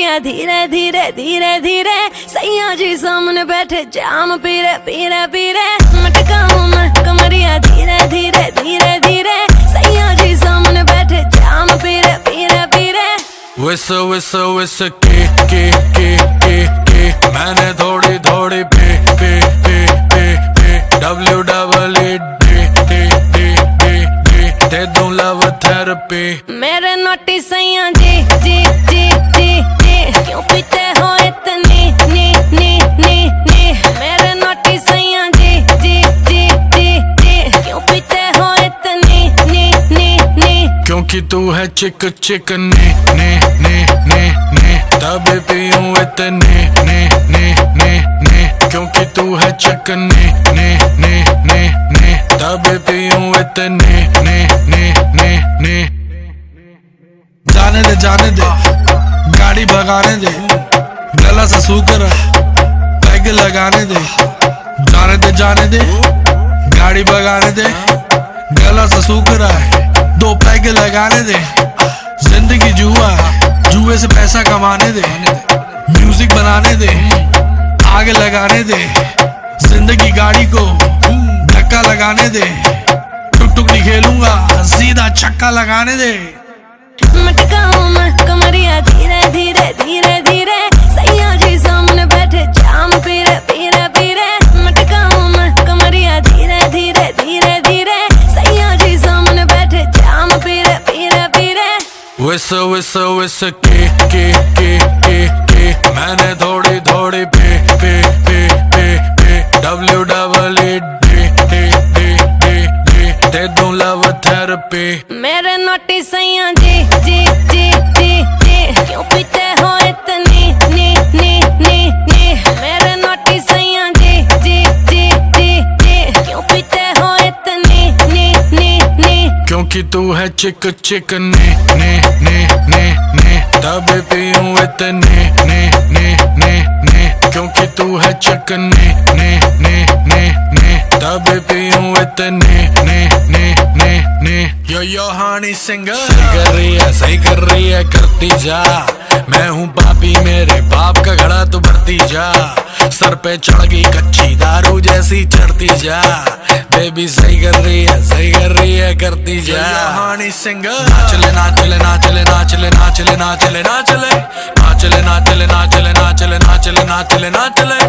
कमरिया धीरे धीरे धीरे धीरे, सैया जी सामने बैठे जाम पीरे पीरे पीरे। मटकाऊं मैं कमरिया धीरे धीरे धीरे धीरे, सैया जी सामने बैठे जाम पीरे पीरे पीरे। विस विस विस के मैंने थोड़ी थोड़ी पे पे पे पे पे दे दूं लव थेरेपी। मेरे नोटी सैया जी जी जी जी जी, क्यों पीते हो इतनी नी नी नी नी। मेरे नोटी सैया जी जी जी जी जी, क्यों पीते हो इतनी नी नी नी। क्योंकि तू है चिक चिक ने ने ने ने ने, तभी पीऊं इतने ने ने ने ने। क्योंकि तू है चिक ने ने ने ने ने, तभी पीऊं इतने ने ने ने ने। जाने दे गाड़ी भगाने दे, गला सा सूख रहा पैग लगाने दे। जाने दे गाड़ी भगाने दे, गला सा सूख रहा है 2 पैग लगाने दे। जिंदगी जुआ है, जुए से पैसा कमाने दे। म्यूजिक बनाने दे, आग लगाने दे। जिंदगी गाड़ी को धक्का लगाने दे। टुक टुक नहीं खेलूंगा, सीधा छक्का लगाने दे। मटकाऊं मैं कमरिया धीरे धीरे धीरे धीरे, सैया जी सामने बैठे जाम पीरे पीरे पीरे। मटकाऊं मैं कमरिया धीरे धीरे धीरे धीरे, सैया जी सामने बैठे जाम पीरे पीरे पीरे। विस विस विस के मैंने थोड़ी थोड़ी पे पे पे पे पे दे दूं लव थेरेपी। मेरे नोटी सैया जी जी जी जी जी, क्यों पीते हो इतनी नी नी नी नी। मेरे नोटी सैया जी जी जी जी जी, क्यों पीते हो इतनी नी नी नी। क्योंकि तू है चिक चिक ने ने ने ने ने, तभी पीऊं इतने ने ने ने ने। क्योंकि तू है चिक ने ने ने ने ने, तभी पीऊं इतने ने ने ने ने। यो हानी सिंगर सही कर रही है करती जा। मैं हूँ पापी मेरे बाप का घड़ा तू भरती जा। सर पे चढ़ गई कच्ची दारू जैसी चढ़ती जा। बेबी सही कर रही है करती जा। हानी सिंगर नाचले नाचले नाचले नाचले नाचले नाचले नाचले नाचले नाचले नाचले नाचले नाचले नाचले नाचले।